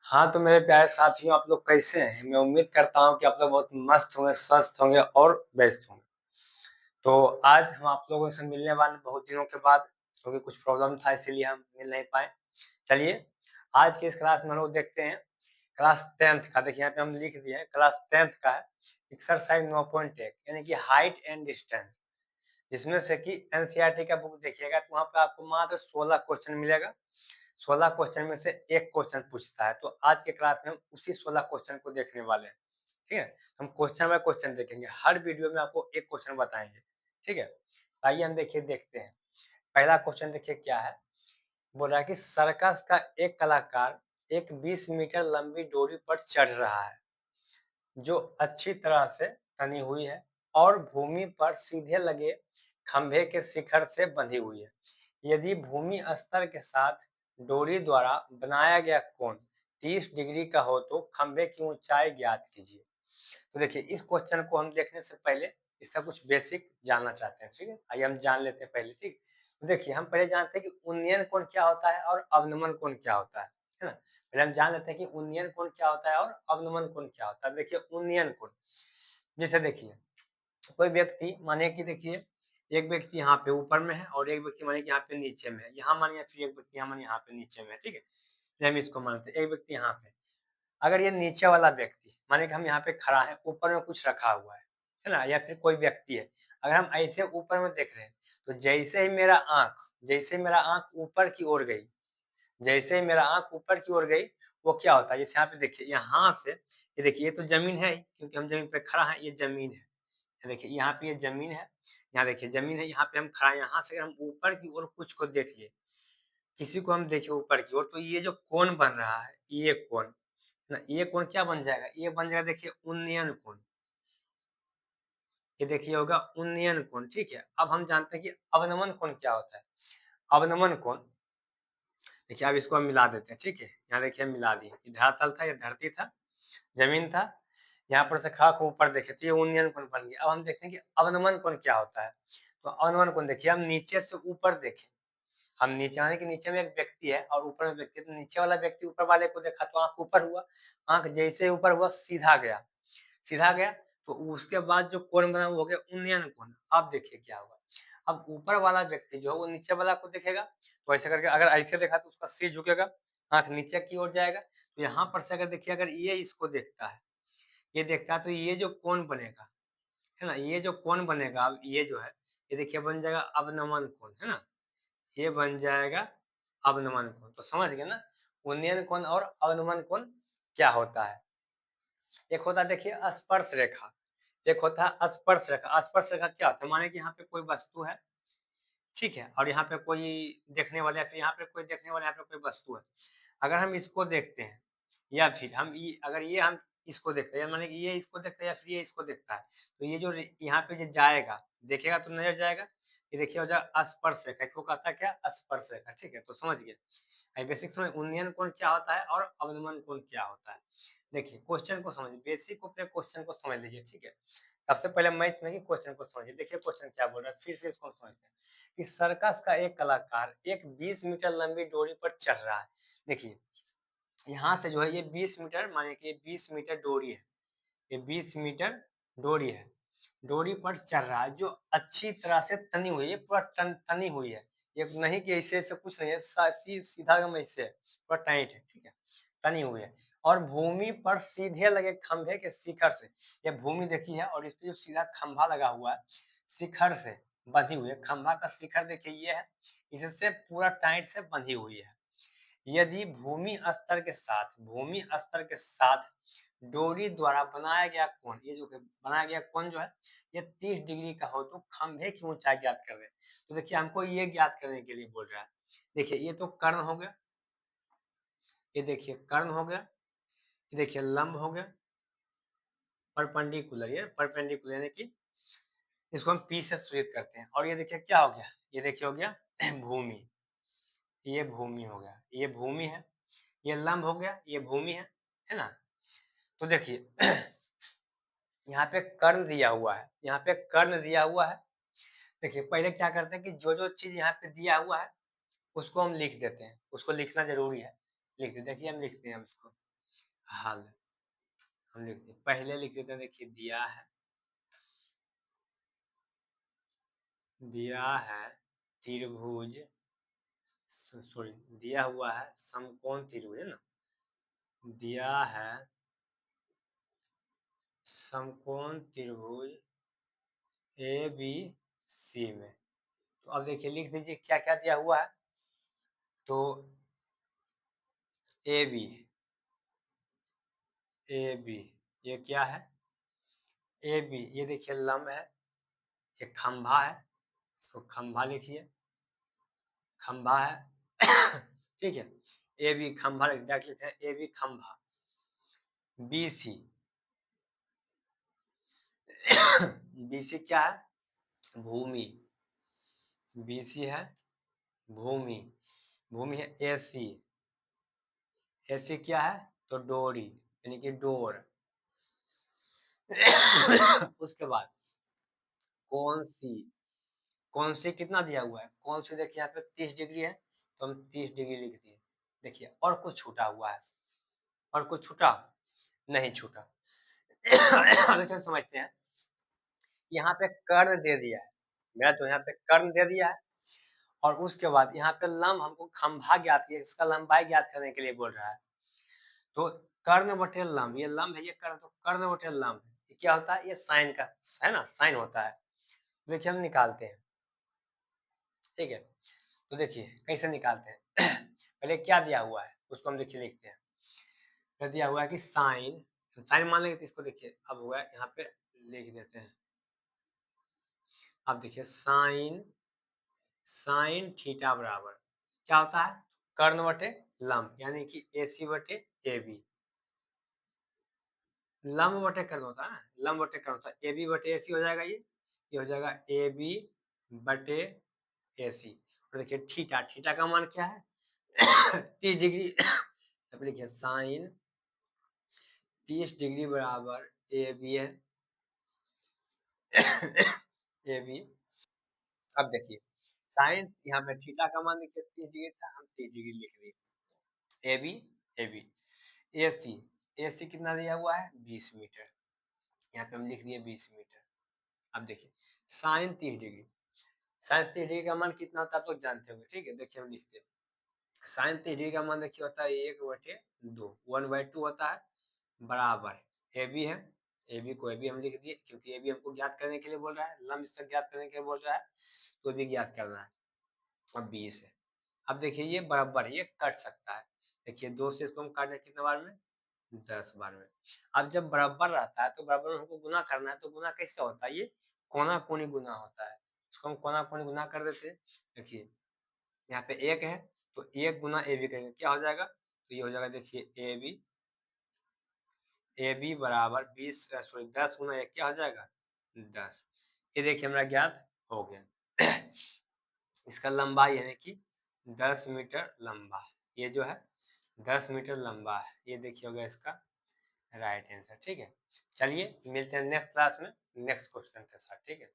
हाँ, तो मेरे प्यारे साथियों आप लोग कैसे हैं? मैं उम्मीद करता हूँ कि आप लोग बहुत मस्त होंगे, स्वस्थ होंगे और व्यस्त होंगे। तो आज हम आप लोगों से मिलने वाले बहुत दिनों के बाद, क्योंकि कुछ प्रॉब्लम था इसीलिए हम मिल नहीं पाए। चलिए, आज की इस क्लास में हम लोग देखते हैं क्लास 10th का। देखिए यहाँ पे हम लिख दिए हैं क्लास 10th का है एक्सरसाइज 9.1 यानी कि हाइट एंड डिस्टेंस, जिसमें से कि एनसीईआरटी का बुक देखिएगा तो वहाँ पे आपको मात्र 16 क्वेश्चन मिलेगा। 16 क्वेश्चन में से एक क्वेश्चन पूछता है, तो आज के क्लास में हम उसी 16 क्वेश्चन को देखने वाले हैं। ठीक है, हम क्वेश्चन बाय क्वेश्चन देखेंगे, हर वीडियो में आपको एक क्वेश्चन बताएंगे। ठीक है, आइए हम देखते हैं। पहला क्वेश्चन देखिए क्या है। बोल रहा है कि सर्कस का एक कलाकार एक 20 मीटर लंबी डोरी पर चढ़ रहा है जो अच्छी तरह से तनी हुई है और भूमि पर सीधे लगे खंभे के शिखर से बंधी हुई है। यदि भूमि स्तर के साथ डोरी द्वारा बनाया गया कोण 30 डिग्री का हो तो खंभे की ऊंचाई ज्ञात कीजिए। तो देखिए इस क्वेश्चन को हम देखने से पहले इसका कुछ बेसिक जानना चाहते हैं। ठीक है, आइए हम जान लेते हैं पहले। ठीक, तो देखिए हम पहले जानते हैं कि उन्नयन कोण क्या होता है और अवनमन कोण क्या होता है ना। पहले हम जान लेते हैं कि उन्नयन कोण क्या होता है और अवनमन कोण क्या होता है। देखिए उन्नयन कोण, जैसे देखिए कोई व्यक्ति मानिए कि देखिए एक व्यक्ति यहाँ पे ऊपर में है और एक व्यक्ति मानिए कि यहाँ पे नीचे में है, यहाँ मानिए, फिर एक व्यक्ति यहाँ मानिए यहाँ पे नीचे में है। ठीक है, हम इसको मानते हैं एक व्यक्ति यहाँ पे। अगर ये नीचे वाला व्यक्ति माने कि हम यहाँ पे खड़ा है, ऊपर में कुछ रखा हुआ है ना, या फिर कोई व्यक्ति है, अगर हम ऐसे ऊपर में देख रहे हैं तो जैसे ही मेरा आंख ऊपर की ओर गई, जैसे ही मेरा आंख ऊपर की ओर गई, वो क्या होता है, जैसे यहाँ पे देखिए, यहाँ से ये देखिए, ये तो जमीन है ही, क्योंकि हम जमीन पे खड़ा है, ये जमीन है। ये देखिए यहाँ पे ये जमीन है, यहाँ देखिए जमीन है, यहाँ पे हम खड़ा है, यहाँ से अगर हम ऊपर की ओर कुछ को देख लिए, किसी को हम देखे ऊपर की ओर, तो ये जो कोण बन रहा है, ये कोण ना, ये कोण क्या बन जाएगा, ये बन जाएगा देखिए उन्नयन कोण। ये देखिए होगा उन्नयन कोण। ठीक है, अब हम जानते हैं कि अवनमन कोण क्या होता है। अवनमन कोण देखिए, अब इसको हम मिला देते हैं। ठीक है, यहाँ देखिए हम मिला दिए, ये धरातल था, ये धरती था, जमीन था, यहाँ पर से खड़ा को ऊपर देखे तो ये उन्नयन कोण बन गया। अब हम देखते हैं कि अवनमन कोण क्या होता है। तो अवनमन कोण देखिए, हम नीचे से ऊपर देखें, हम नीचे आने के नीचे में एक व्यक्ति है और ऊपर में व्यक्ति है, तो नीचे वाला व्यक्ति ऊपर वाले को देखा तो आंख ऊपर हुआ, आंख जैसे ऊपर हुआ सीधा गया, तो उसके बाद जो कोण बना वो हो गया उन्नयन कोण। अब देखिए क्या होगा, अब ऊपर वाला व्यक्ति जो है वो नीचे वाला को देखेगा, तो ऐसे करके अगर ऐसे देखा तो उसका सिर झुकेगा, आंख नीचे की ओर जाएगा। तो यहाँ पर से अगर देखिए, अगर ये इसको देखता है, ये देखता है, तो ये जो कोण बनेगा, है ना, ये जो कोण बनेगा, अब ये जो है, ये देखिए बन जाएगा अवनमन कोण, है ना, ये बन जाएगा अवनमन कोण। तो समझ गए ना, उन्नयन कोण और अवनमन कोण क्या होता है। एक होता है देखिए स्पर्श रेखा, एक होता है स्पर्श रेखा। स्पर्श रेखा क्या होता है, माने कि यहाँ पे कोई वस्तु है, ठीक है, और यहाँ पे कोई देखने वाला है, फिर यहाँ पे कोई देखने वाला है, यहाँ पे कोई वस्तु है। अगर हम इसको देखते हैं या फिर हम ये, अगर ये हम इसको देखते हैं, माने कि ये इसको देखता है या फिर ये इसको देखता है, तो ये जो यहाँ पे जो जाएगा, देखेगा तो नजर जाएगा, ये देखिए हो जाएगा स्पर्श रेखा। इसको कहता है क्या, स्पर्श रेखा। ठीक है, तो समझ गए बेसिक समझ उन्नयन कोण क्या होता है और अवनमन कोण क्या होता है। देखिए क्वेश्चन को समझिए, बेसिक अपने क्वेश्चन को समझ लीजिए। ठीक है, सबसे पहले मैथ में क्वेश्चन को समझिए। देखिए क्वेश्चन क्या बोल रहा है, फिर से इसको समझते हैं कि सर्कस का एक कलाकार एक 20 मीटर लंबी डोरी पर चढ़ रहा है। देखिए यहाँ से जो है ये 20 मीटर, माने कि 20 मीटर डोरी है, ये 20 मीटर डोरी है, डोरी पर चढ़ रहा है जो अच्छी तरह से तनी हुई है, पूरा तनी हुई है। ये नहीं कि ऐसे ऐसे कुछ नहीं है, सीधा एकदम ऐसे है, पूरा टाइट है। ठीक है, तनी हुई है और भूमि पर सीधे लगे खंभे के शिखर से, ये भूमि देखी है और इस पे जो सीधा खंभा लगा हुआ है, शिखर से बंधी हुई है। खंभा का शिखर देखिए ये है, इससे पूरा टाइट से बंधी हुई है। यदि भूमि स्तर के साथ डोरी द्वारा बनाया गया कोण, ये जो बनाया गया कोण जो है ये 30 डिग्री का हो तो खंभे की ऊंचाई ज्ञात कर रहे हैं। तो देखिए हमको ये ज्ञात करने के लिए बोल रहा है। देखिए ये तो कर्ण हो गया, ये देखिए कर्ण हो गया, ये देखिए लंब हो गया, परपेंडिकुलर, ये परपेंडिकुलर यानी कि इसको हम पी से सूचित करते हैं। और ये देखिए क्या हो गया, ये देखिए हो गया भूमि, ये भूमि हो गया, ये भूमि है, ये लंब हो गया, ये भूमि है ना। तो देखिए यहाँ पे कर्ण दिया हुआ है, यहाँ पे कर्ण दिया हुआ है। देखिए पहले क्या करते हैं कि जो जो चीज यहाँ पे दिया हुआ है उसको हम लिख देते हैं, उसको लिखना जरूरी है। लिख देते, देखिए हम लिखते हैं हम इसको, हल हम लिखते हैं, पहले लिख देते हैं, देखिए दिया है त्रिभुज, सॉरी दिया हुआ है समकोण त्रिभुज है ना, दिया है समकोण त्रिभुज ए बी सी में। तो अब देखिए लिख दीजिए क्या क्या दिया हुआ है। तो ए बी ये क्या है, ए बी ये देखिए लंब है, एक खंभा है, इसको खंभा लिखिए, खंभा है ठीक है, ए बी खंभा डायरेक्ट लिखते हैं, ए बी खंभा, बी सी बी सी क्या है, भूमि, बी सी है भूमि, भूमि है ए सी, ए सी क्या है, तो डोरी यानी कि डोर उसके बाद कौन सी, कौन सी कितना दिया हुआ है, कौन सी देखिए यहाँ पे 30 डिग्री है, तो हम 30 डिग्री लिख दिए। देखिए और कुछ छूटा हुआ है, और कुछ छूटा नहीं छूटा देखिए समझते हैं, यहाँ पे कर्ण दे दिया है, मेरा तो यहाँ पे कर्ण दे दिया है, और उसके बाद यहाँ पे लंब हमको खंभा ज्ञात किया, इसका लंबाई ज्ञात करने के लिए बोल रहा है। तो कर्ण बटे लंब, ये लंब है ये कर्ण, तो कर्ण बटे लंब ये क्या होता है, ये साइन का है ना, साइन होता है। देखिए हम निकालते हैं, ठीक है, तो देखिए कैसे निकालते हैं पहले क्या दिया हुआ है उसको हम देखिए लिखते हैं, तो दिया हुआ है कि साइन, साइन मान लेंगे, तो इसको देखिए अब हुआ है यहाँ पे लिख देते हैं। अब देखिए साइन, साइन थीटा बराबर क्या होता है, कर्ण बटे लंब यानी कि ए सी बटे ए बी, लंब बटे कर्ण होता है, लंब बटे कर्ण होता है, ए बी बटे ए सी हो जाएगा, ये हो जाएगा ए बी बटे ए सी। और देखिए थीटा, थीटा का मान क्या है 30 डिग्री अब लिखिए साइन 30 डिग्री बराबर ए बी है ए बी। अब देखिए साइन यहाँ पे थीटा का मान देखिए 30 डिग्री था, हम 30 डिग्री लिख दिए, ए बी ए बी, ए सी, ए सी कितना दिया हुआ है 20 मीटर, यहाँ पे हम लिख दिए 20 मीटर। अब देखिए साइन 30 डिग्री, साइन 30 डिग्री का मान कितना होता है आप लोग जानते होंगे, ठीक है, देखिए हम लिखते हैं, साइन 30 डिग्री का मान देखिए होता है 1/2, 1/2 होता है, बराबर ए बी है, ए बी को ए बी हम लिख दिए क्योंकि ए बी हमको ज्ञात करने के लिए बोल रहा है, लंब स्तर ज्ञात करने के लिए बोल रहा है, तो भी ज्ञात करना है। अब 20 है, अब देखिए ये बराबर ये कट सकता है, देखिए 2 से इसको हम काटे कितने बार में, 10 बार में। अब जब बराबर रहता है तो बराबर में हमको गुना करना है, तो गुना कैसे होता है, ये कोना कोनी गुना होता है, इसको हम कोना कोनी गुना कर देते हैं। देखिए यहाँ पे 1 है तो 1 गुना ए बी करेंगे क्या हो जाएगा, तो ये हो जाएगा देखिए ए बी बराबर 20 सॉरी 10 गुना 1 क्या हो जाएगा 10, ये देखिए हमारा ज्ञात हो गया इसका लंबाई यानी कि 10 मीटर लंबा, ये जो है 10 मीटर लंबा है, ये देखिए होगा इसका राइट आंसर, ठीक है। चलिए मिलते हैं नेक्स्ट क्लास में नेक्स्ट क्वेश्चन के साथ, ठीक है।